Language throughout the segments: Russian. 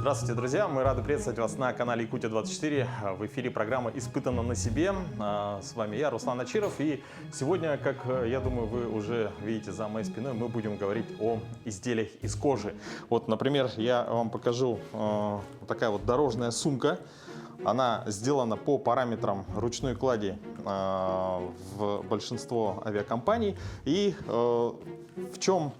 Здравствуйте, друзья! Мы рады приветствовать вас на канале Якутия-24. В эфире программа «Испытано на себе». С вами я, Руслан Ачиров. И сегодня, как я думаю, вы уже видите за моей спиной, мы будем говорить о изделиях из кожи. Вот, например, я вам покажу такая вот дорожная сумка. Она сделана по параметрам ручной клади в большинство авиакомпаний. И в чем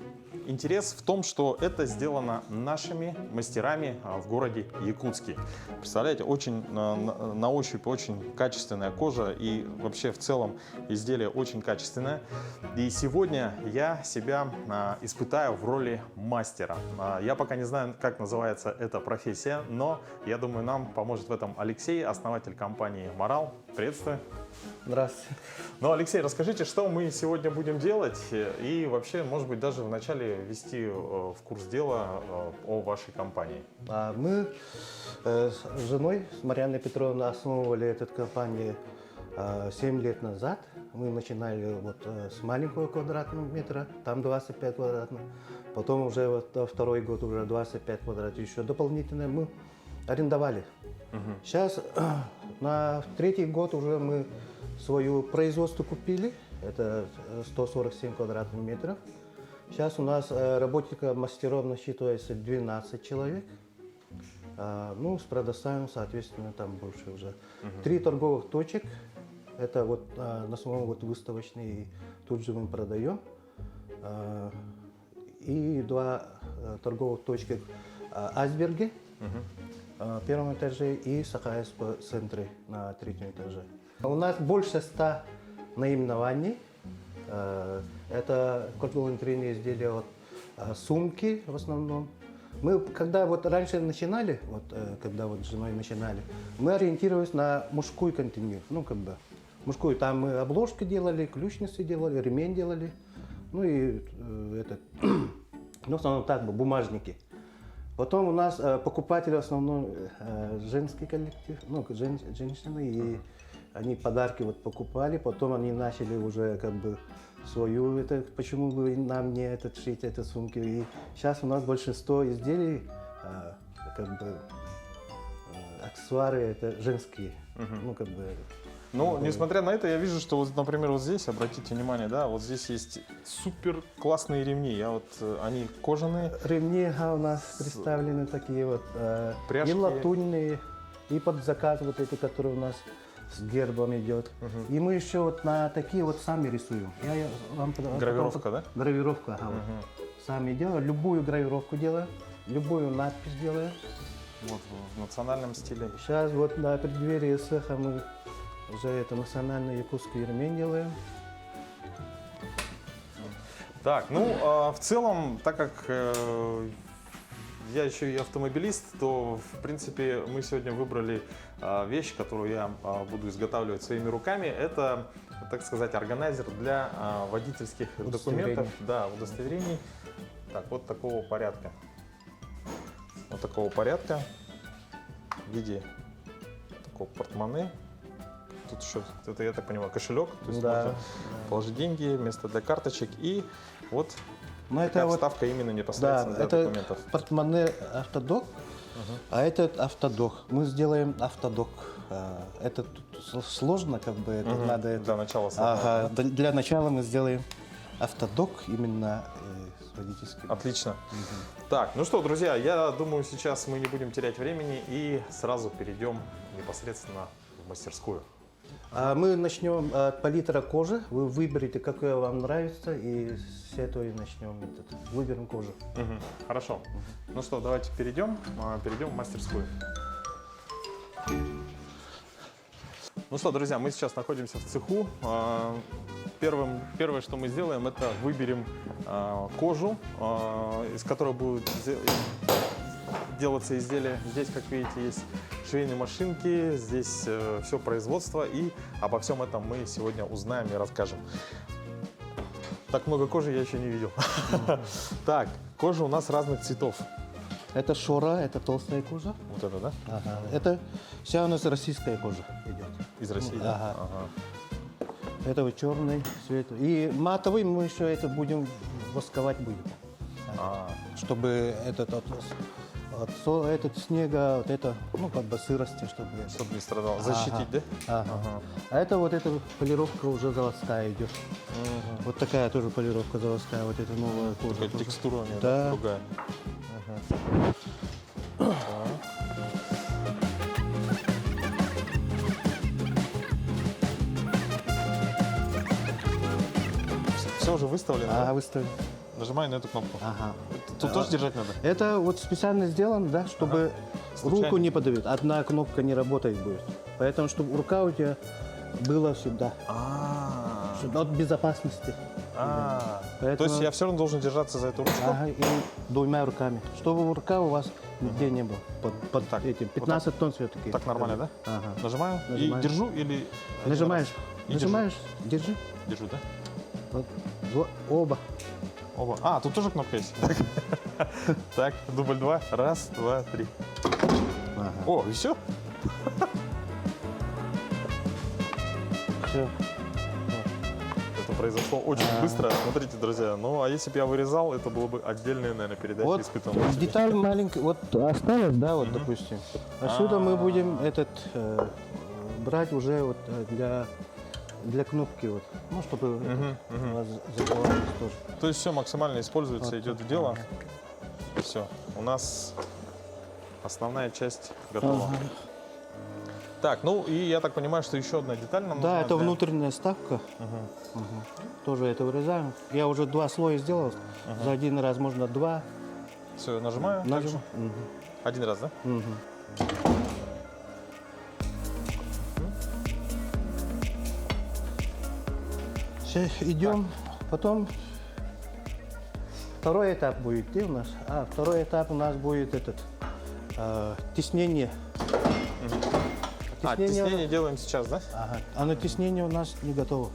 интерес? В том, что это сделано нашими мастерами в городе Якутске. Представляете, очень на ощупь очень качественная кожа, и вообще в целом изделие очень качественное. И сегодня я себя испытаю в роли мастера. Я пока не знаю, как называется эта профессия, но я думаю, нам поможет в этом Алексей, основатель компании Марал. Приветствую. Здравствуйте. Ну, Алексей, расскажите, что мы сегодня будем делать, и вообще, может быть, даже вначале ввести в курс дела о вашей компании. Мы с женой, с Марьяной Петровной, основывали эту компанию 7 лет назад. Мы начинали вот с маленького квадратного метра, там 25 квадратных. Потом уже вот второй год уже 25 квадратов. Еще дополнительно мы арендовали. Сейчас на третий год уже мы свое производство купили. Это 147 квадратных метров. Сейчас у нас работников, мастеров насчитывается 12 человек. Ну, с предоставим, соответственно, там больше уже. 3 торговых точек. Это вот на самом вот выставочный, тут же мы продаем. И 2 торговых точки Айсберги в первом этаже и Сахаевс в центре на 3-м этаже. У нас больше 100 наименований. Это кожно-линейные изделия, вот, сумки в основном. Мы, когда вот раньше начинали, вот, когда вот с женой начинали, мы ориентировались на мужской континент. Ну, как бы, мужской, там мы обложки делали, ключницы делали, ремень делали. Ну и это, ну, в основном так бы, бумажники. Потом у нас покупатели в основном женский коллектив, ну, женщины, и они подарки вот покупали, потом они начали уже как бы свою, это, почему бы нам не этот шить, эти сумки. И сейчас у нас большинство изделий, как бы, аксессуары это женские, ну, как бы. Ну, несмотря на это, я вижу, что, вот, например, вот здесь, обратите внимание, да, вот здесь есть супер классные ремни. Они кожаные. Ремни у нас представлены такие вот, пряжки. И латунные, и под заказ вот эти, которые у нас с гербом идет. И мы еще вот на такие вот сами рисуем. Я вам Гравировка, да? Гравировка, вот. Сами делаем, любую гравировку делаем, любую надпись делаем. Вот в национальном стиле. Сейчас вот на преддверии цеха мы уже это национальный якутский ремень делаем. Так, ну, в целом, так как я еще и автомобилист, то, в принципе, мы сегодня выбрали вещь, которую я буду изготавливать своими руками. Это, так сказать, органайзер для водительских документов, да, удостоверений. Так, вот такого порядка. Вот такого порядка в виде такого портмоне. Тут еще, это, я так понимаю, кошелек, то есть можно положить деньги, место для карточек, и вот такая вставка именно непосредственно для документов. Это портмоне автодок, а этот автодок. Мы сделаем автодок. Это сложно, как бы, это надо. Для начала. Ага, для начала мы сделаем автодок именно с водительским. Отлично. Так, ну что, друзья, я думаю, сейчас мы не будем терять времени и сразу перейдем непосредственно в мастерскую. Мы начнем от палитра кожи. Вы выберете, какая вам нравится, и с этого и начнем. Выберем кожу. Хорошо. Ну что, давайте перейдем в мастерскую. Ну что, друзья, мы сейчас находимся в цеху. Первое, что мы сделаем, это выберем кожу, из которой будут делаться изделия. Здесь, как видите, есть швейные машинки, здесь все производство, и обо всем этом мы сегодня узнаем и расскажем. Так много кожи я еще не видел. Так, кожа у нас разных цветов. Это шора, это толстая кожа. Вот это, да? Ага. Это вся у нас российская кожа идет. Из России, да? Ага. Это вот черный цвет. И матовый мы еще это будем восковать будем. Чтобы этот этот снега, вот это, ну, как бы сырости, чтобы... Чтобы не страдал. Защитить, да? Ага. А это вот эта полировка уже заводская идет. Вот такая тоже полировка заводская, вот эта новая кожа. Такая тоже. текстура у нее Да. другая. Все уже выставлено. Ага, да? выставили. Нажимай на эту кнопку. Ага. Тут тоже держать надо? Это вот специально сделано, да, чтобы Случайно? руку не подавить. Одна кнопка не работает будет. Поэтому, чтобы рука у тебя была всегда. От безопасности. То Поэтому- есть я все равно должен держаться за эту ручку? Ага, и двумя руками. Чтобы рука у вас нигде не было. Под Так, этим. вот 15 тонн все-таки. Так нормально, да? Ага. Нажимаю Нажимаю. и держу или... один Нажимаешь. раз? И Нажимаешь, держи. Держу, да? Вот. Оба. Оба. А, тут тоже кнопка есть. Так, дубль 2. Раз, два, три. Ага. О, и все? Все. Это произошло очень быстро. Смотрите, друзья. Ну, а если бы я вырезал, это было бы отдельная, наверное, передача Вот испытанного. деталь маленькая, вот осталась, да, вот, допустим. Отсюда мы будем брать уже вот для кнопки, вот. Ну, чтобы у вас закрывалось тоже. То есть все максимально используется, идет в дело. Все, у нас основная часть готова. Так, ну и я так понимаю, что еще одна деталь нам Да, нужна это для- внутренняя ставка. Тоже это вырезаем. Я уже 2 слоя сделал. За один раз можно 2. Все, нажимаю. Нажим. также. Один раз, да? Сейчас идем. Потом второй этап будет. Где у нас? Второй этап у нас будет теснение. Теснение делаем сейчас, да? Ага. А на теснение у нас не готово.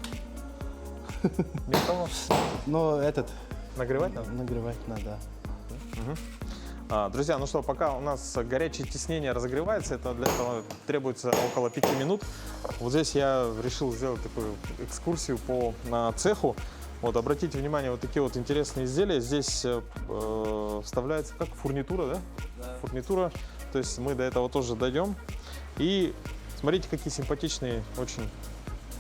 Не готово? Но Нагревать надо? нагревать надо. Друзья, ну что, пока у нас горячее теснение разогревается, это для этого требуется около 5 минут. Вот здесь я решил сделать такую экскурсию по цеху. Вот, обратите внимание, вот такие вот интересные изделия. Здесь вставляется как фурнитура, да? Фурнитура. То есть мы до этого тоже дойдем. И смотрите, какие симпатичные, очень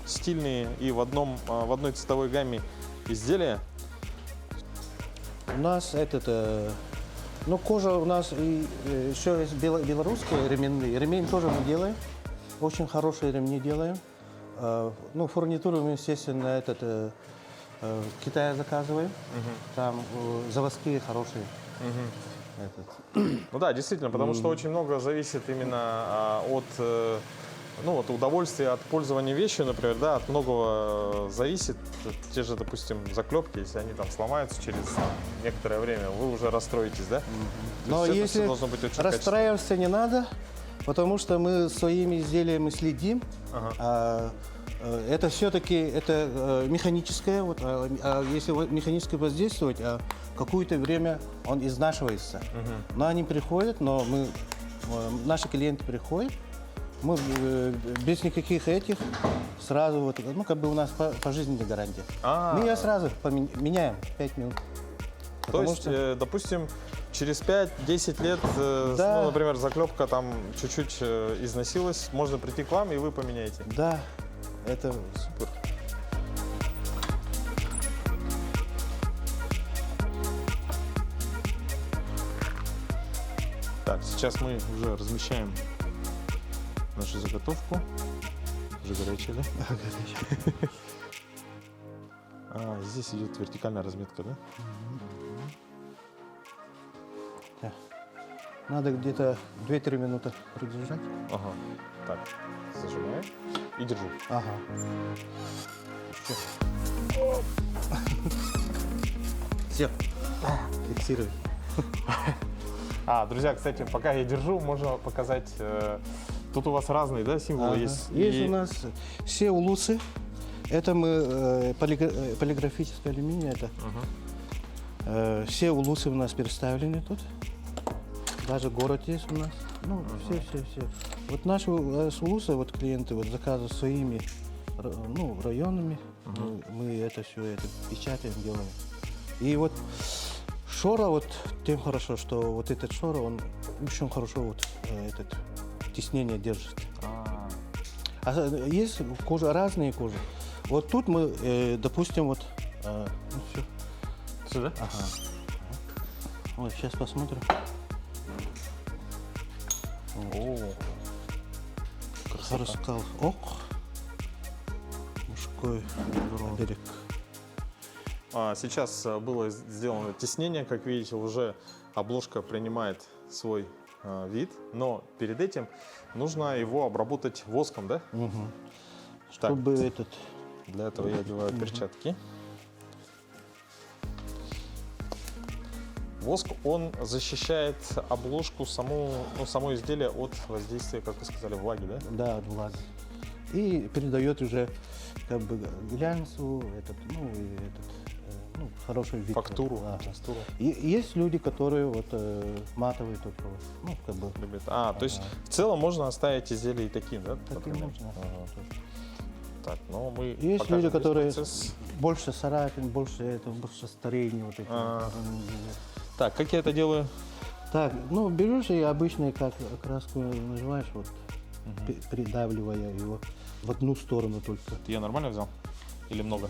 стильные и в одной цветовой гамме изделия. У нас кожа у нас еще есть белорусские ременные. Ремень тоже мы делаем. Очень хорошие ремни делаем. Фурнитуру мы, естественно, Китая заказываем. Там заводские хорошие. Ну да, действительно, потому что очень много зависит именно от удовольствия от пользования вещью, например, да, от многого зависит. Те же, допустим, заклепки, если они там сломаются через некоторое время, вы уже расстроитесь, да? Но То есть это если всё должно быть очень расстраиваться не надо, потому что мы своими изделиями следим. Это все-таки механическое, если механически воздействовать, какое-то время он изнашивается. Но они приходят, наши клиенты приходят, мы без никаких сразу, у нас пожизненная гарантия. Мы ее сразу меняем 5 минут. То есть, допустим, через 5-10 лет, например, заклепка там чуть-чуть износилась, можно прийти к вам и вы поменяете. Да, это супер. Так, сейчас мы уже размещаем нашу заготовку. Уже горячая, да? Здесь идет вертикальная разметка, да? Надо где-то 2-3 минуты продержать. Ага. Так, зажимаю и держу. Ага. Все. Фиксируй. Друзья, кстати, пока я держу, можно показать. Тут у вас разные, да, символы есть? Есть у нас все улусы. Это мы полиграфическое алюминий. Все улусы у нас представлены тут. Даже город есть у нас. Все. Вот наши улусы, клиенты заказывают своими районами. Мы это все печатаем, делаем. И шора вот тем хорошо, что вот этот шора, он очень хорошо вот этот теснение держит. А есть кожа, разные кожи. Вот тут мы, допустим, вот, ну, все. Сюда? Ага. Вот сейчас посмотрим. О, Раскал. Ок. Мужской берег. Сейчас было сделано теснение, как видите, уже обложка принимает свой вид, но перед этим нужно его обработать воском, да? Угу. Так. Чтобы этот... Для этого я одеваю перчатки. Воск, он защищает обложку, само изделие от воздействия, как вы сказали, влаги, да? Да, от влаги. И передает уже как бы глянцу, этот, ну, и этот, ну, хороший вид. Фактуру, Да. текстуру. И есть люди, которые вот матовые только вот, ну, как бы. Любит. То есть в целом можно оставить изделие и таким, да? Таким например? можно. Так, но мы Есть покажем люди, весь которые процесс. больше царапин, больше старения вот эти. Так, как я это делаю? Так, ну берешь и обычно как краску нажимаешь, вот придавливая его в одну сторону только. Я нормально взял? Или много?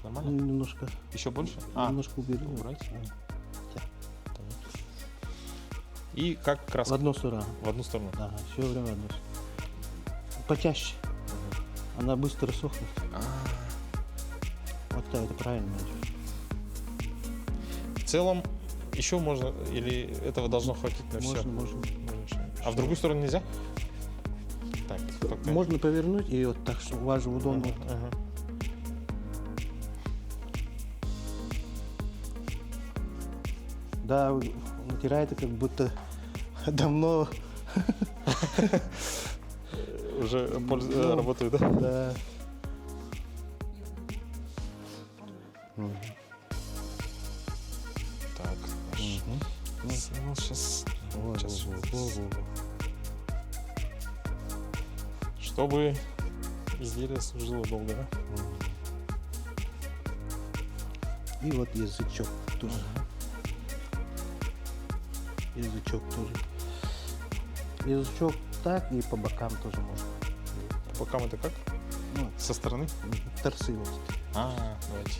Ну, Нормально? немножко, Еще больше? немножко убери. убрать. Да. И как В краска? одну сторону. В одну сторону. Ага, все время в одну сторону. Почаще. Она быстро сохнет. Вот так, это правильно. В целом еще можно, или этого должно хватить на все? Можно. А в другую сторону нельзя? Так, как-то- Можно повернуть и вот так, что у вас же удобно. Ага. Да, натирает как будто давно. Уже Ну, работаю, да? Да. Так, хорошо. Ну, сейчас, чтобы изделие служило долго, да? И вот язычок тоже. Язычок тоже. Язычок так и по бокам тоже можно. По бокам это как? Ну, Со стороны? торцы вот. Давайте.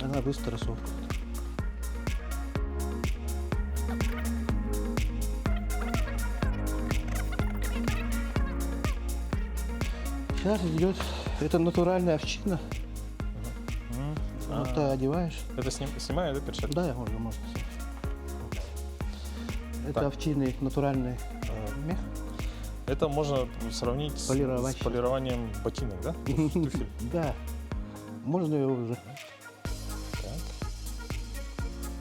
Она быстро сохнет. Сейчас идет, это натуральная овчина. Вот ты одеваешь. Это снимаю, да, перчатки? Да, можно. Это Так. овчинный натуральный мех. Это можно сравнить Полировать. с полированием ботинок, да? Туфель. Да, можно его уже. Так.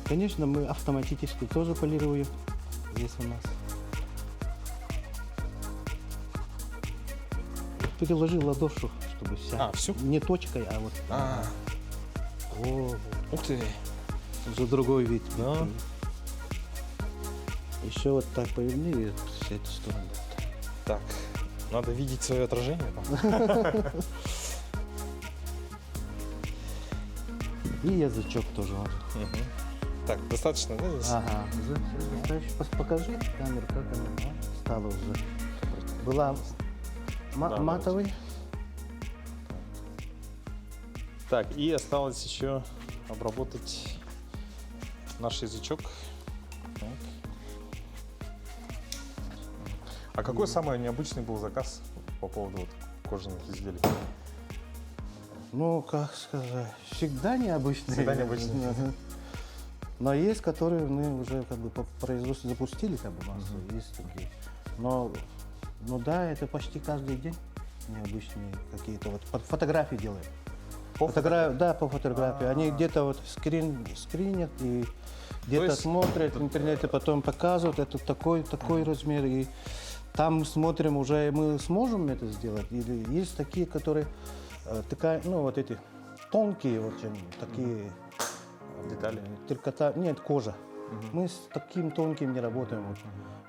Конечно, мы автоматически тоже полируем. Здесь у нас. Переложи ладошу, чтобы вся. Всю? Не точкой, а вот. О, Ух ты. уже другой вид. Да. Еще вот так поверни и с этой стороны. Так, надо видеть свое отражение. И язычок тоже. Вот. Так, достаточно, да, здесь? Ага, покажи камеру, как она стала уже. Была Да, матовой. Так, и осталось еще обработать наш язычок. Так. А какой самый необычный был заказ по поводу вот кожаных изделий? Ну, как сказать, всегда необычные. Всегда необычные. Ага. Но есть, которые мы уже как бы по производству запустили, как бы массу, есть такие. Но, ну да, это почти каждый день необычные какие-то. Вот фотографии делаем. Да, по фотографии. Они где-то вот скринят и где-то есть смотрят в интернете, потом показывают, это такой размер. И там мы смотрим, уже мы сможем это сделать. Или есть такие, которые ну вот эти тонкие очень, такие Детали? трикота, нет, кожа. Мы с таким тонким не работаем.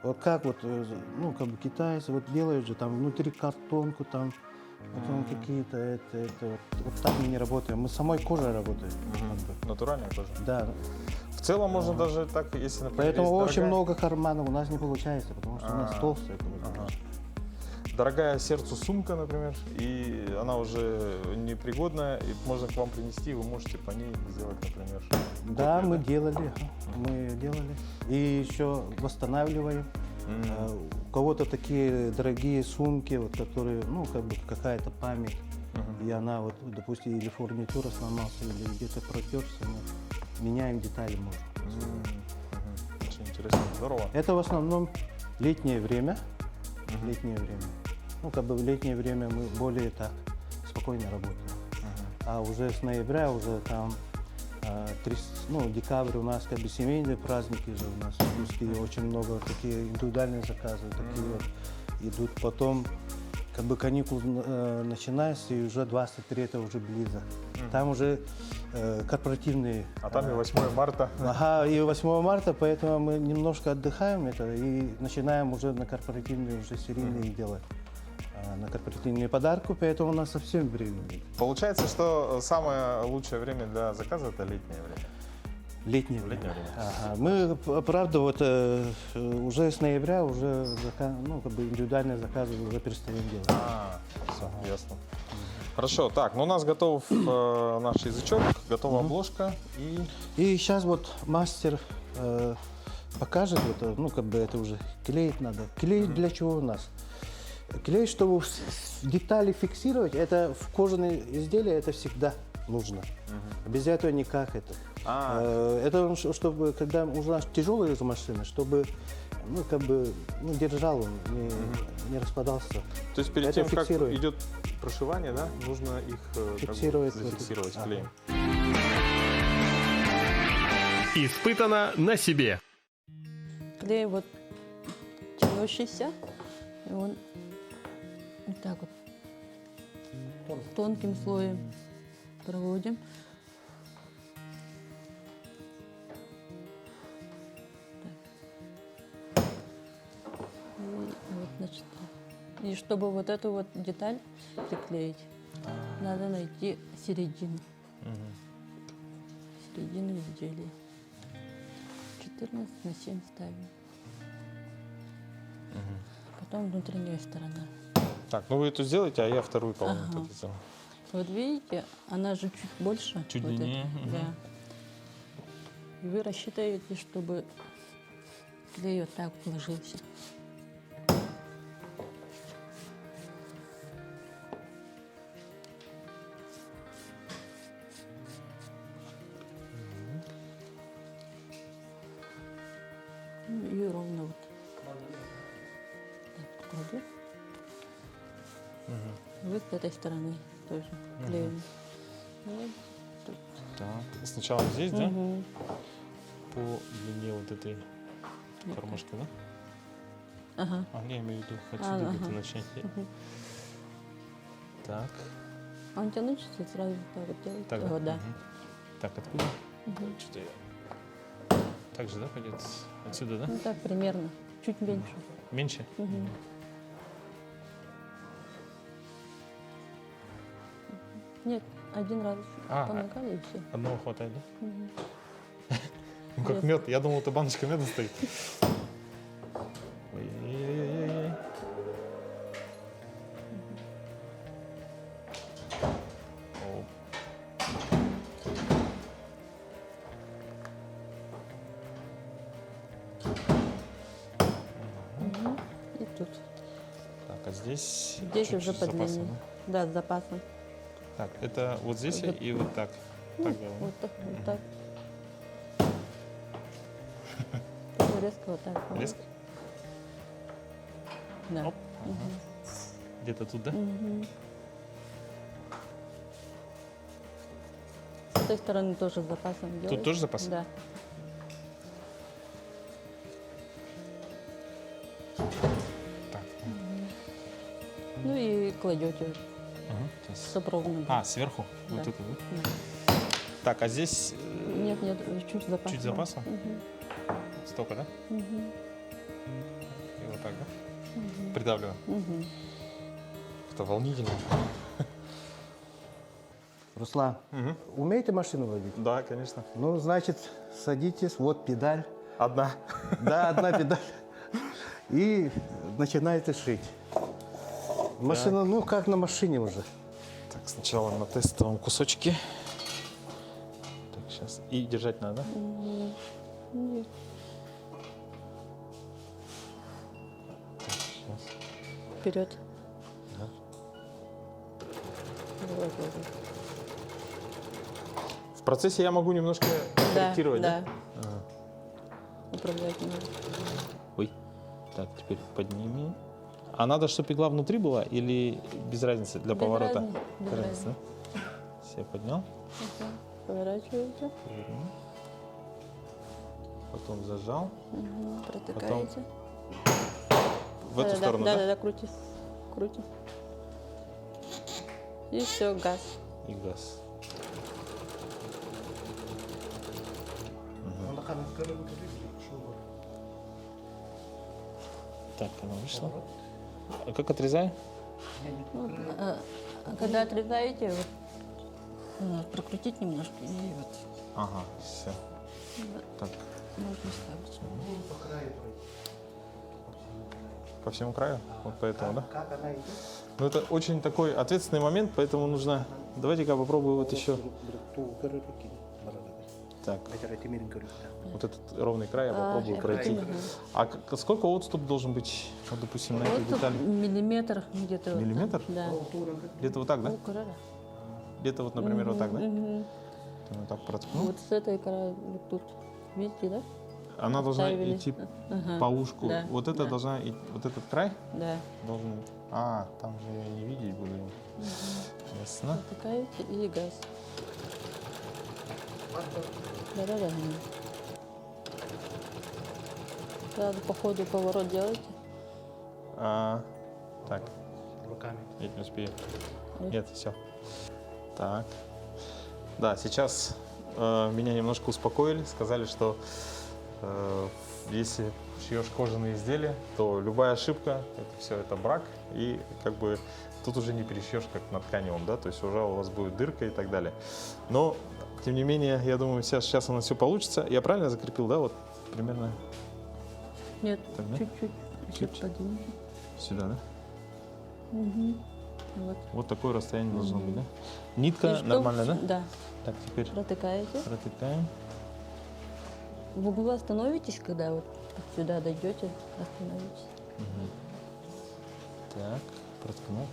Вот как вот, ну как бы китайцы вот делают же там внутри картонку, там Потом какие-то вот так мы не работаем. Мы самой кожей работаем. как бы. Натуральная кожа. Да. В целом можно даже так, если, например, Поэтому есть очень дорогая- много карманов у нас не получается, потому что у нас толстая кожа. Ага. Дорогая сердцу сумка, например, и она уже непригодная, и можно к вам принести, и вы можете по ней сделать, например, Да, копию, мы делали. И еще восстанавливаем. У кого-то такие дорогие сумки, вот, которые, ну, как бы какая-то память. И она, вот, допустим, или фурнитура сломался, или где-то протерся, мы меняем детали, можно. Очень интересно, здорово. Это в основном летнее время. Летнее время. Ну, как бы в летнее время мы более так спокойно работаем. А уже с ноября, уже там, декабрь у нас как бы семейные праздники же у нас в Тульске, очень много такие индивидуальные заказы, такие вот идут. Потом как бы каникулы начинаются, и уже 23 уже близко. Там уже корпоративные. А там и 8 марта. Ага, и 8 марта, поэтому мы немножко отдыхаем это и начинаем уже на корпоративные уже серийные делать. На корпоративные подарки, поэтому у нас совсем время нет. Получается, что самое лучшее время для заказа – это летнее время. Летнее время. Летнее время. Ага. Мы, правда, вот уже с ноября уже как бы индивидуальные заказы уже перестаем делать. Все, ясно. Хорошо, так, ну у нас готов наш язычок, готова обложка и… И сейчас вот мастер покажет, вот, ну как бы это уже клеить надо. Клеить для чего у нас? Клей, чтобы детали фиксировать, это в кожаные изделия это всегда нужно. Без этого никак это. Это чтобы, когда у нас тяжелая машина, чтобы держал он, не распадался. То есть перед Это тем, как фиксирует. идет прошивание, да, нужно их Фиксировать. зафиксировать Вот. клеем. Испытано на себе. Клей вот тянущийся, и он вот так вот тонким слоем проводим. Так. И вот, значит, и чтобы вот эту вот деталь приклеить, надо найти середину. Середину изделия. 14 на 7 ставим. Потом внутренняя сторона. Так, ну вы эту сделаете, а я вторую половину Ага. тогда сделаю. Вот видите, она же чуть больше. Чуть вот эта, длиннее, Да. И вы рассчитываете, чтобы клей вот так вот ложился. Ну и ровно вот. Так, кладу. Вы с этой стороны тоже клеим. Вот тут. Так, сначала здесь, да? Мгм. По длине вот этой кармашка, да? Ага. А, не, я имею в виду, отсюда где-то Ага. начать. Так, Он тянется сразу так вот делает. так, да? Вот, да. Мгм. Так, откуда? Мгм. Что я… Так же, да, пойдет? Отсюда, да? Ну так примерно, чуть меньше. Меньше? Мгм. Нет, один раз А, помогали и все. Одного хватает, да? Мгм. Ну, как Yes. мед. Я думал, это баночка меда стоит. Ой-ой-ой-ой-ой. Оп. И тут. Так, а здесь… Здесь чуть уже с по запасом, длине. да? Да, с запасом. Так, это вот здесь Вот. и вот так. Ну, Так делаем. вот так, вот так. Тоже резко вот так. Резко? Да. Оп. Где-то тут, да? Мгм. С этой стороны тоже с запасом делаешь. тоже запас? Да. Так. Ну и кладете, Ага, сейчас. чтобы ровно. А, сверху? Да. Вот это, да? Да. Так, а здесь Нет, чуть запаса. чуть запаса? Мгм. столько, да? Мгм. И вот так, да? Придавливаем. Мгм. Это волнительно. Руслан, умеете машину водить? Да, конечно. Ну, значит, садитесь, вот педаль. Одна. Да, одна педаль. И начинаете шить. Машина, ну, как на машине уже. Так, сначала на тестовом кусочке. Так, сейчас. И держать надо, да? Нет. Так, сейчас. Вперед. Да. Вот. В процессе я могу немножко корректировать, да? Да. Управлять надо. Ой. Так, теперь подними. А надо, чтобы игла внутри была или без разницы для Без поворота? разницы, без Без разницы, да? Все, поднял. Ага. Поворачиваете. Потом зажал. Протыкаете. В эту сторону, да? да? Да, крути. Крути. И все, газ. И газ. Так, она вышла. А как отрезаю? Когда отрезаете, вот, прокрутить немножко и вот Ага, все. Так, можно ставить. по всему краю? Вот поэтому, да? Как она идет? Ну, это очень такой ответственный момент, поэтому нужно... Давайте-ка попробую вот еще. Так, вот этот ровный край я попробую пройти. А сколько отступ должен быть, вот, допустим, на этой Вот детали? миллиметр где-то. вот Миллиметр? так. Да. Где-то вот так, да? Ну, края. Где-то вот, например, вот так, да? Мгм. Вот так проткну. Вот с этой края, вот тут. Видите, да? Она должна Ставили. идти Ага. по ушку. Да, Вот это да. должна идти, вот этот край Да. должен... А, там же я не видеть буду. Ясно. Протыкаете и газ. Да-да-да. Сразу по ходу поворот делайте. Так, Руками. я не успею. Ой. Нет, все. Так. Да, сейчас меня немножко успокоили, сказали, что если шьешь кожаные изделия, то любая ошибка, это все, это брак, и как бы тут уже не перешьешь, как на тканевом, да, то есть уже у вас будет дырка и так далее. Но, тем не менее, я думаю, сейчас у нас все получится. Я правильно закрепил, да, вот примерно Нет, Так, да? чуть-чуть. Еще Чуть. поднимите. сюда, да? Вот. Вот такое расстояние должно быть, да? Нитка И что? нормальная, да? Да. Так, теперь Протыкаете. протыкаем. В углу остановитесь, когда вот сюда дойдете, остановитесь. Так, проткнул.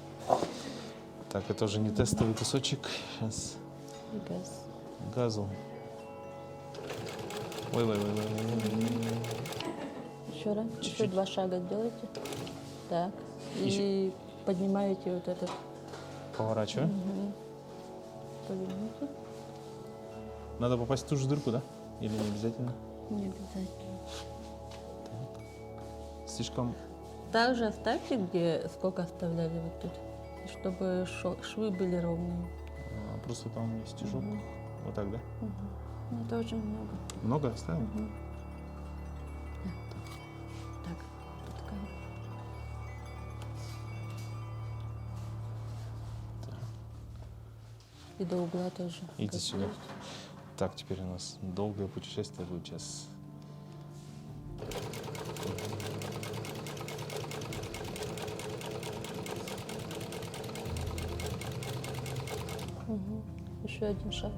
Так, это уже не тестовый кусочек. Сейчас И газ. газу. Ой. Еще раз. Еще Чуть-чуть. 2 шага делайте. Так. И поднимаете вот этот. Поворачиваю. Поверните. Надо попасть в ту же дырку, да? Или не обязательно? Не обязательно. Слишком... Также оставьте, где сколько оставляли вот тут. И чтобы швы были ровные. просто там есть стежок. Вот так, да? Ну, это очень много. Много оставил? Так, пускай. И до угла тоже. Иди как сюда. есть. Так, теперь у нас долгое путешествие будет сейчас. Еще один шаг.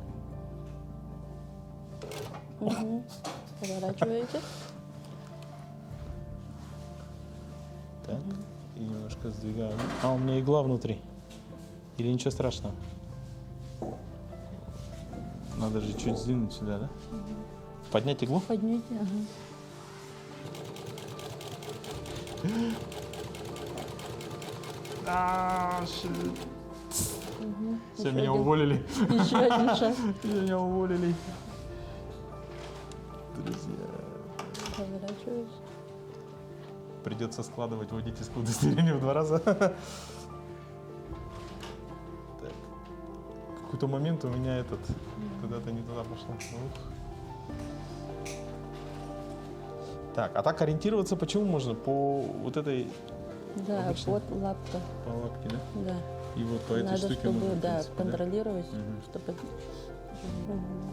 Поворачиваете. Так, и немножко сдвигаю. А, у меня игла внутри. Или ничего страшного? Надо же чуть сдвинуть сюда, да? Поднять иглу? Поднимите. Ага. Все, Еще меня один. уволили. Еще один шаг. Меня уволили. Друзья. Поворачиваете. Придется складывать водительское удостоверение в 2 раза. Так. В какой-то момент у меня этот куда-то не туда пошло. Ух. Так, а так ориентироваться почему можно? По вот этой Да, Обычно. вот лапка. по лапке, да? Да. И вот по этой Надо, штуке чтобы, можно, в да, принципе, да? контролировать, Мгм. чтобы... Мгм.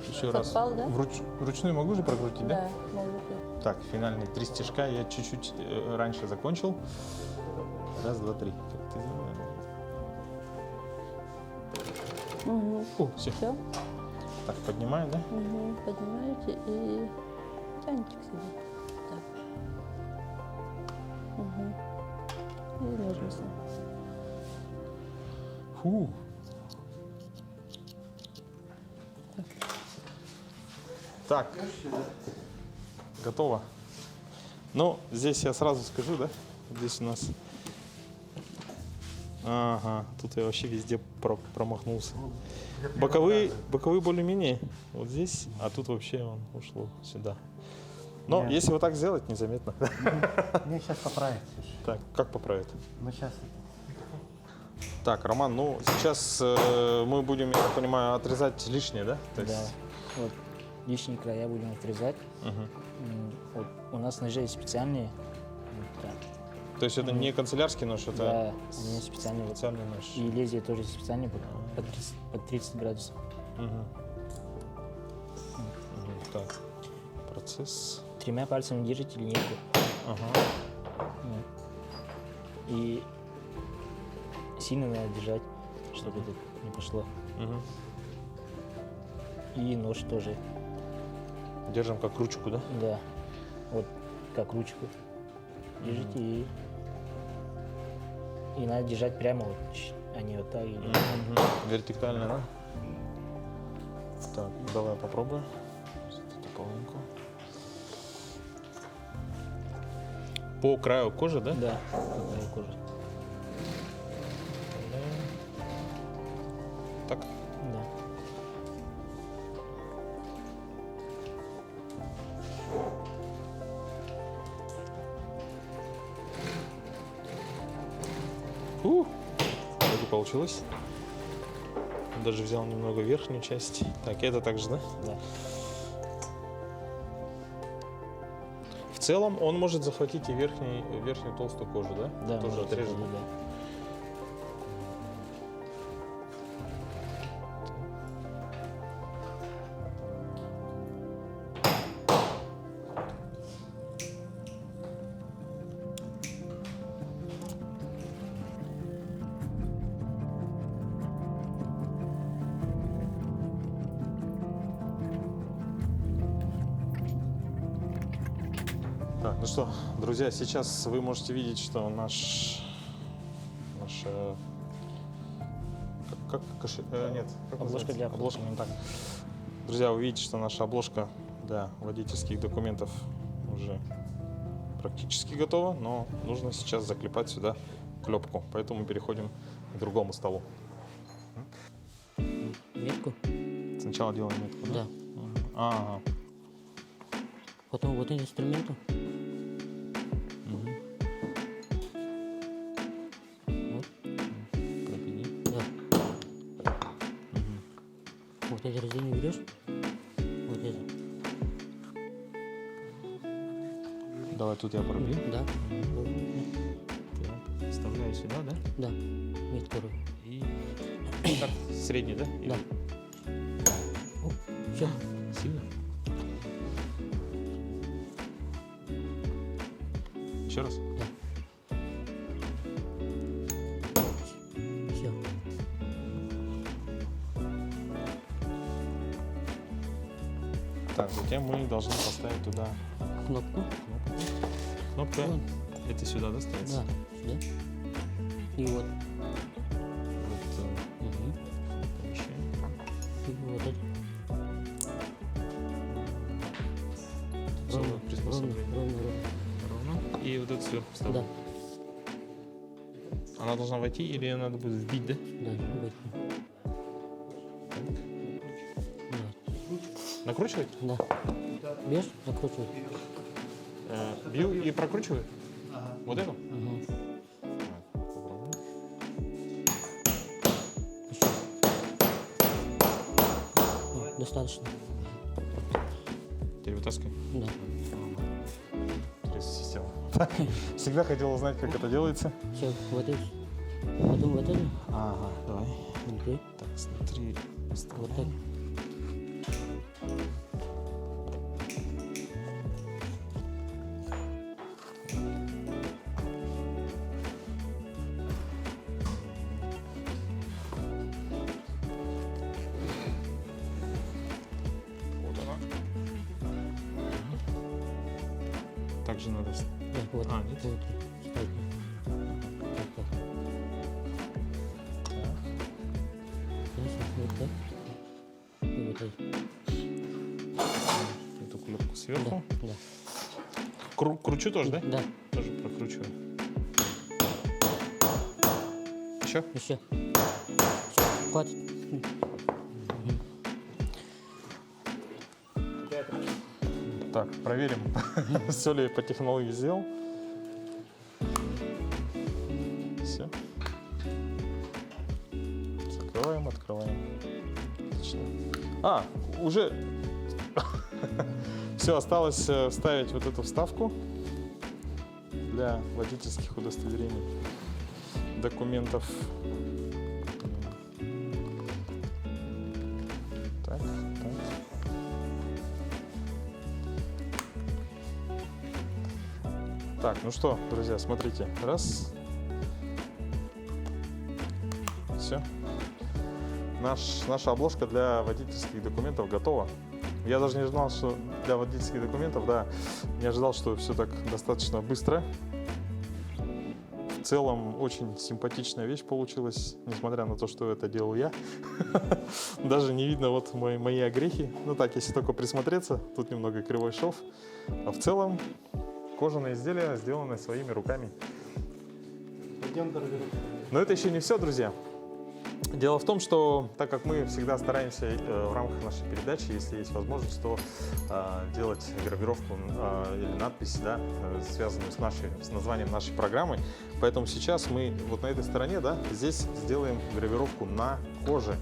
Еще раз. Попал, да? Вручную могу же прокрутить, да? Да, могут. Так, финальные 3 стежка я чуть-чуть раньше закончил. Раз, два, три. Как ты сделала? Угу. О, все. Все. Так, поднимаю, да? Угу. Поднимаете и тянете к себе. Так. Угу. И ножницы. Фу. Так, готово. Ну, здесь я сразу скажу, да? Здесь у нас... Ага, тут я вообще везде промахнулся. Боковые более-менее вот здесь, а тут вообще он ушло сюда. Но Нет. если вот так сделать, незаметно. Мне сейчас поправить. Так, как поправить? Ну, сейчас. Так, Роман, ну сейчас мы будем, я так понимаю, отрезать лишнее, да? То Да. есть- Вот лишние края будем отрезать. Мгм. Вот у нас ножи специальные. Вот, да. То есть это не канцелярский нож, это Да, они специальные. Вот. специальный нож. И лезвие тоже специальное под 30 градусов. Мгм. Мгм. Так, процесс. 3 пальцами держите линейку. Ага. Вот. И сильно надо держать, чтобы тут не пошло. Мгм. И нож тоже. Держим как ручку, да? Да. Вот как ручку. Держите и надо держать прямо, вот, а не вот так. Или... Мгм. Вертикально, да? Так, давай попробуем. Что-то половинку. По краю кожи, да? Да, по краю кожи. Так. Да. Вроде получилось. Даже взял немного верхнюю часть. Так, это также, да? Да. В целом он может захватить и верхнюю толстую кожу, да? Да, Тоже может отрежем. заходить, да. Так, ну что, друзья, сейчас вы можете видеть, что наша нет, как Обложка называется? для обложка, не так. Друзья, вы видите, что наша обложка для водительских документов уже практически готова, но нужно сейчас заклепать сюда клепку, поэтому переходим к другому столу. Ветку. Сначала делаем метку, да? Да. Ага. Потом вот эти инструменты. Вот. Пропили. Да. Вот эти резину берешь. Вот это. Давай тут я пробью. Да. Так, вставляю сюда, да? Да. Ветку. И так, средний, да? Да. Все. Сильно? Еще раз? Все. Так, затем мы должны поставить туда Кнопку. кнопку. Вон. Это сюда, да, ставится? Да. Сюда. И вот. Вот, Угу. помещаем. И вот это. Целое Ровно, приспособление. ровно. Ровно. И вот это сверху Да. вставляем. Она должна войти или надо будет вбить, да? Да, вот. Накручивать? Да. Бьешь, накручивай. Бью и прокручиваю? Вот это? Ага. Попробуем. достаточно. Теперь вытаскивай. Да. Интересная система. Всегда хотел узнать, как это делается. Все, вот это. Потом вот это. Ага, давай. Окей. Так, смотри. Вот так. Вот она. Так же надо. Да, вот. А, нет? Вот. Ставь. Так, так. Хорошо, вот так. И вот так. Эту клепку сверху. Да, да. Кручу тоже, да? Да, Тоже прокручиваю. Еще? еще. Хватит. Так, проверим, все ли по технологии сделал. Все. Закрываем, открываем. Отлично. А, уже все, осталось вставить вот эту вставку для водительских удостоверений, документов. Так, так. Так, ну что, друзья, смотрите. Раз. Все. Наша обложка для водительских документов готова. Я даже не знал, что для водительских документов, да, не ожидал, что все так достаточно быстро. В целом, очень симпатичная вещь получилась, несмотря на то, что это делал я. Даже не видно вот мои огрехи. Ну так, если только присмотреться, тут немного кривой шов. А в целом, кожаное изделие, сделанное своими руками. Идем, дорогие. Но это еще не все, друзья. Дело в том, что так как мы всегда стараемся в рамках нашей передачи, если есть возможность, то делать гравировку или надпись, да, связанную с названием нашей программы. Поэтому сейчас мы вот на этой стороне, да, здесь сделаем гравировку на коже.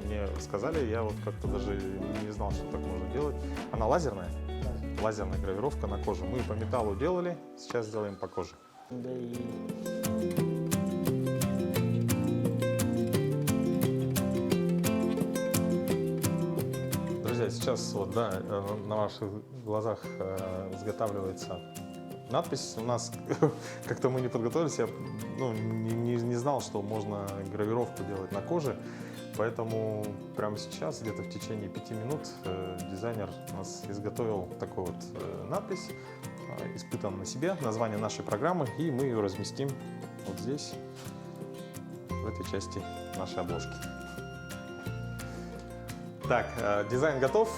Мне сказали, я вот как-то даже не знал, что так можно делать. Она лазерная? Лазерная гравировка на коже. Мы по металлу делали, сейчас сделаем по коже. Да и... Друзья, сейчас вот, да, на ваших глазах изготавливается надпись. У нас как-то мы не подготовились, я не знал, что можно гравировку делать на коже. Поэтому прямо сейчас, где-то в течение 5 минут, дизайнер у нас изготовил такую вот надпись, испытан на себе, название нашей программы, и мы ее разместим вот здесь, в этой части нашей обложки. Так, дизайн готов,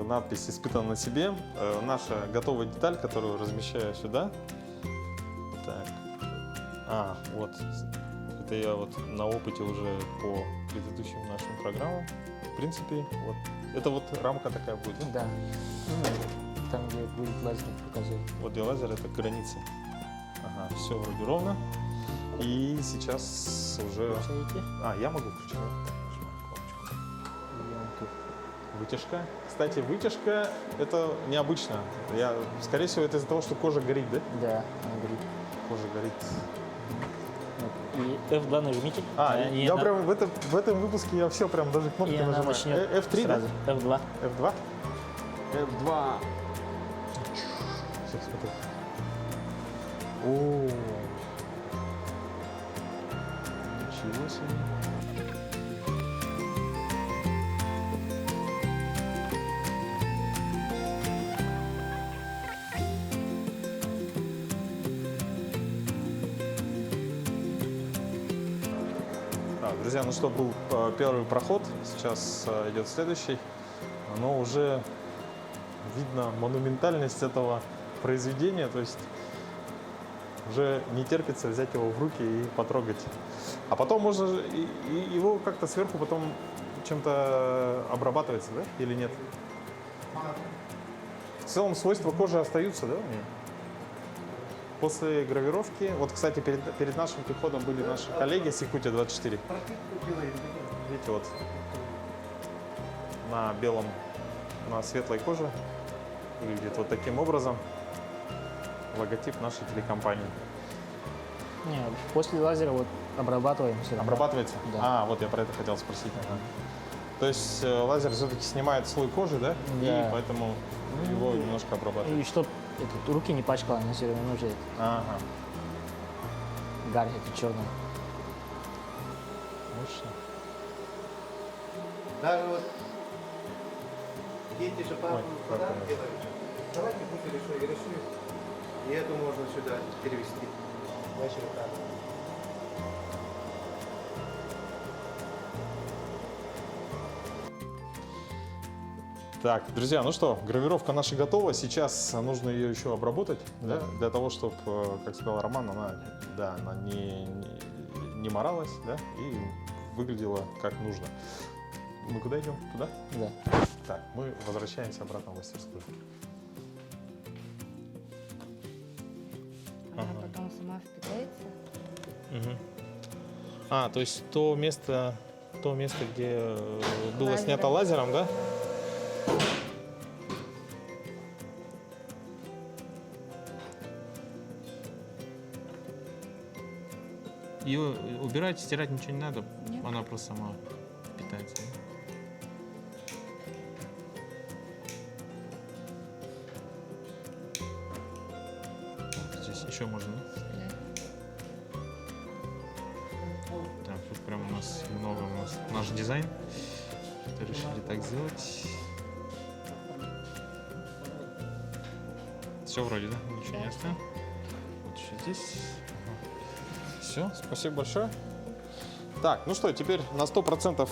надпись испытана на себе, наша готовая деталь, которую размещаю сюда. Так, вот. Это я вот на опыте уже по предыдущим нашим программам. В принципе, вот. Это вот рамка такая будет. Да. Там, где будет лазер показывать. Вот где лазер, это границы. Ага, все вроде ровно. И сейчас уже... Включаете? Я могу включить. Нажимаю кнопочку. Вытяжка. Кстати, вытяжка это необычно. Скорее всего, это из-за того, что кожа горит, да? Да, она горит. Кожа горит. И F2 нажмите. И я она- прям в этом выпуске я все прям даже кнопки и она нажимаю. начнет F3, сразу. F2. F2? F2. Сейчас смотри. О, ничего себе. Друзья, ну что, был первый проход, сейчас идет следующий, но уже видно монументальность этого произведения, то есть уже не терпится взять его в руки и потрогать. А потом можно его как-то сверху потом чем-то обрабатывается, да, или нет? В целом свойства кожи остаются, да, у нее? После гравировки, вот, кстати, перед нашим приходом были наши коллеги с Якутия 24. Видите, вот на белом, на светлой коже. Выглядит вот таким образом. Логотип нашей телекомпании. Не, после лазера вот обрабатываем все равно. Обрабатывается? Да. А, вот я про это хотел спросить. Ага. То есть лазер все-таки снимает слой кожи, да? Да. И поэтому его немножко обрабатывает. И чтоб руки не пачкало, они все равно уже Ага. гарь это черный. Хорошо. Даже вот дети же папу Ой, куда как делают? Давайте пусть рисует. И эту можно сюда перевести. Значит, вот так. Так, друзья, ну что, гравировка наша готова. Сейчас нужно ее еще обработать, да, для того, чтобы, как сказал Роман, она не моралась, да, и выглядела как нужно. Мы куда идем? Туда? Да. Так, мы возвращаемся обратно в мастерскую. Она потом сама впитается. А, то есть то место, где было Лазером. снято лазером, да? Ее убирать, стирать ничего не надо, Нет. она просто сама впитается. Здесь еще можно, да? Так, тут прям у нас много наш дизайн. Что решили так сделать. Все вроде, да? Ничего не оставим. Вот еще здесь. Все, спасибо большое. Так, ну что, теперь на 100%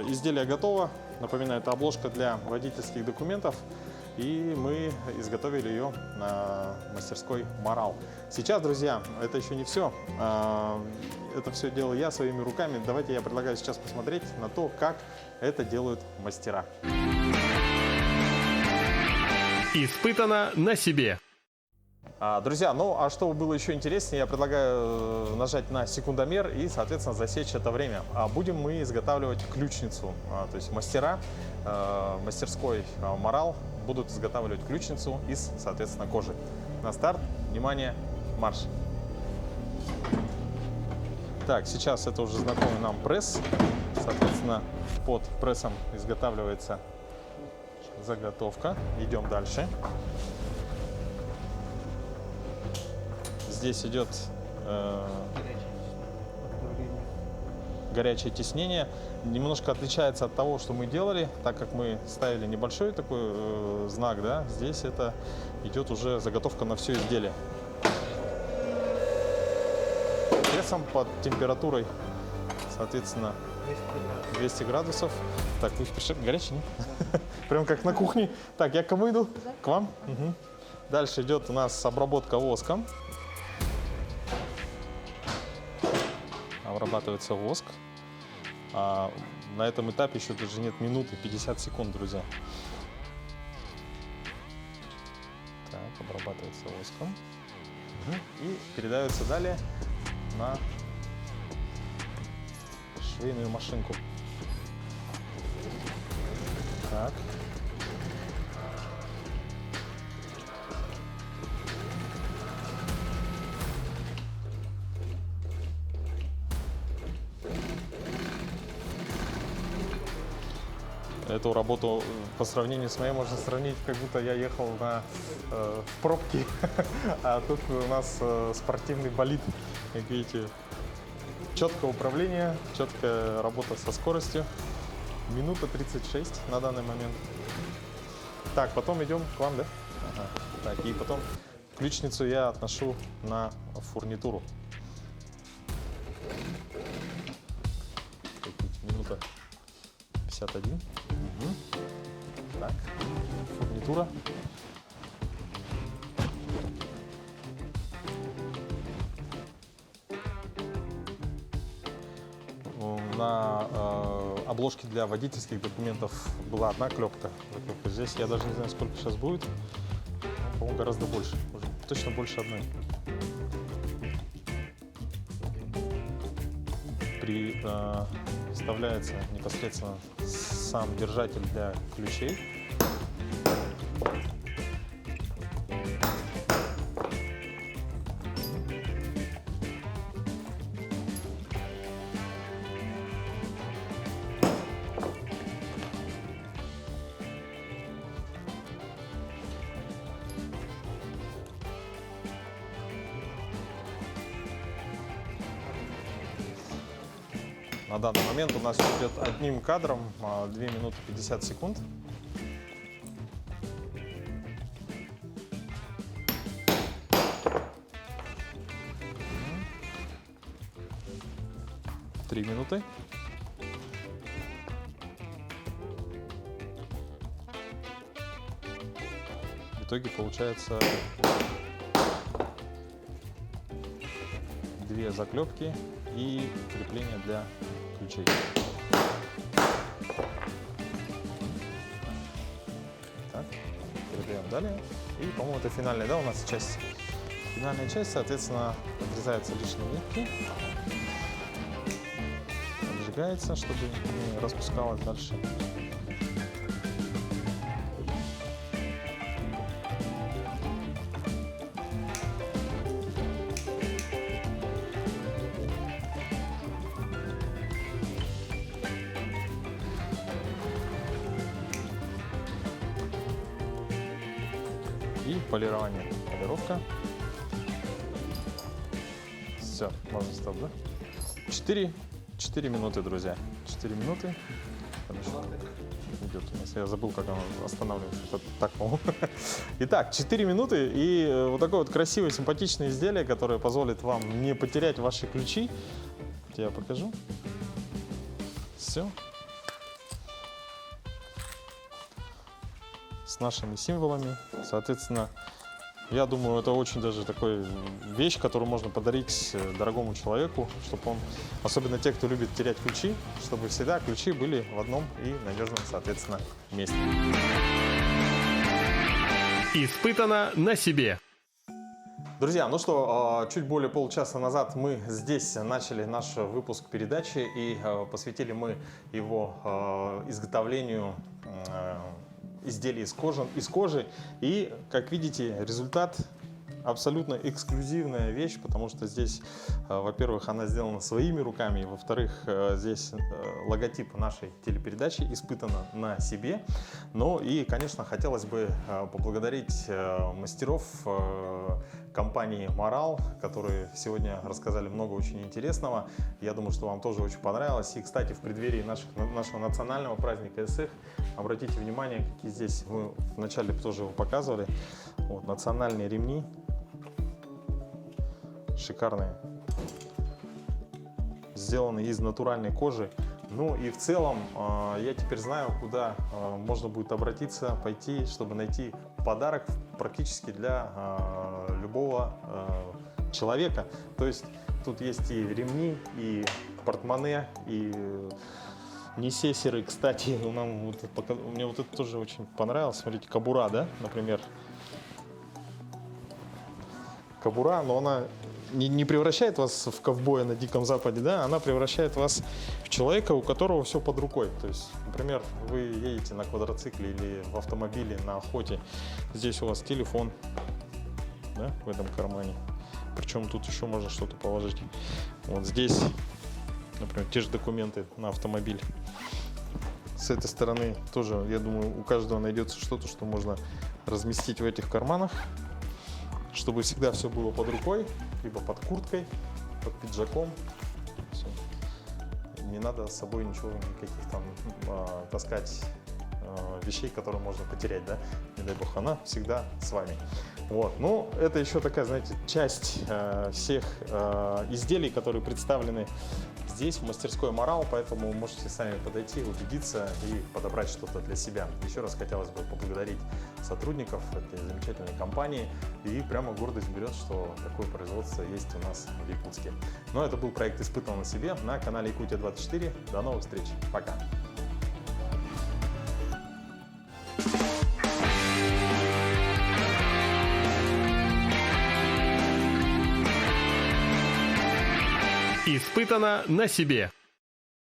изделие готово. Напоминаю, это обложка для водительских документов. И мы изготовили ее на мастерской Марал. Сейчас, друзья, это еще не все. Это все делал я своими руками. Давайте я предлагаю сейчас посмотреть на то, как это делают мастера. Испытано на себе. Друзья, ну а чтобы было еще интереснее, я предлагаю нажать на секундомер и, соответственно, засечь это время. Будем мы изготавливать ключницу. То есть мастера мастерской Марал будут изготавливать ключницу из, соответственно, кожи. На старт, внимание, марш! Так, сейчас это уже знакомый нам пресс. Соответственно, под прессом изготавливается заготовка. Идем дальше. Здесь идет горячее теснение. Немножко отличается от того, что мы делали, так как мы ставили небольшой такой знак, да, здесь это идет уже заготовка на все изделие. Прессом под температурой, соответственно, 200 градусов. Так, вы спешите, горячий, нет? Прям как на кухне. Так, я к кому иду? К вам? Угу. Дальше идет у нас обработка воском. Обрабатывается воск. На этом этапе еще даже нет минуты, 50 секунд, друзья. Так, обрабатывается воском. И передается далее на швейную машинку. Так. Эту работу по сравнению с моей можно сравнить, как будто я ехал в пробке, а тут у нас спортивный болид. Как видите, четкое управление, четкая работа со скоростью. Минута 36 на данный момент. Так, потом идем к вам, да? Ага. Так, и потом ключницу я отношу на фурнитуру. Минута 51. Угу. Так, фурнитура. На обложке для водительских документов была одна клепка. Здесь я даже не знаю, сколько сейчас будет. По-моему, гораздо больше. Уже точно больше одной. Вставляется непосредственно сам держатель для ключей. На данный момент у нас идет одним кадром 2 минуты 50 секунд. Три минуты. В итоге получается 2 заклепки и крепление для ключей. Так, передаем далее. И, по-моему, это финальная, да, у нас часть. Финальная часть, соответственно, отрезаются лишние нитки. Обжигается, чтобы не распускалось дальше. И полирование. Полировка. Все, можно стоп, да? 4 минуты, друзья. 4 минуты. Хорошо. Идет у нас. Я забыл, как оно останавливается. Это так, по-моему. Итак, 4 минуты и вот такое вот красивое, симпатичное изделие, которое позволит вам не потерять ваши ключи. Я покажу. Все. С нашими символами. Соответственно, я думаю, это очень даже такая вещь, которую можно подарить дорогому человеку, чтобы он, особенно те, кто любит терять ключи, чтобы всегда ключи были в одном и надежном, соответственно, месте. Испытано на себе. Друзья, ну что, чуть более получаса назад мы здесь начали наш выпуск передачи и посвятили мы его изготовлению изделий из кожи. И, как видите, результат абсолютно эксклюзивная вещь, потому что здесь, во-первых, она сделана своими руками, и, во-вторых, здесь логотип нашей телепередачи испытано на себе. Ну и, конечно, хотелось бы поблагодарить мастеров компании Марал, которые сегодня рассказали много очень интересного. Я думаю, что вам тоже очень понравилось. И, кстати, в преддверии нашего национального праздника СХ, обратите внимание, какие здесь, мы вначале тоже его показывали, вот, национальные ремни. Шикарные, сделаны из натуральной кожи. Ну и в целом я теперь знаю, куда можно будет обратиться, пойти, чтобы найти подарок практически для любого человека. То есть тут есть и ремни, и портмоне, и несессеры. Кстати, мне вот это тоже очень понравилось. Смотрите, кобура, да, например. Кобура, но она не превращает вас в ковбоя на Диком Западе, да, она превращает вас в человека, у которого все под рукой. То есть, например, вы едете на квадроцикле или в автомобиле на охоте, здесь у вас телефон, да, в этом кармане, причем тут еще можно что-то положить. Вот здесь, например, те же документы на автомобиль. С этой стороны тоже, я думаю, у каждого найдется что-то, что можно разместить в этих карманах, чтобы всегда все было под рукой, либо под курткой, под пиджаком. Все. Не надо с собой ничего, никаких там таскать вещей, которые можно потерять, да, не дай бог, она всегда с вами. Вот, ну, это еще такая, знаете, часть всех изделий, которые представлены здесь, в мастерской Марал, поэтому можете сами подойти, убедиться и подобрать что-то для себя. Еще раз хотелось бы поблагодарить сотрудников этой замечательной компании, и прямо гордость берет, что такое производство есть у нас в Якутске. Но это был проект «Испытано на себе» на канале Якутия-24. До новых встреч. Пока. Испытано на себе.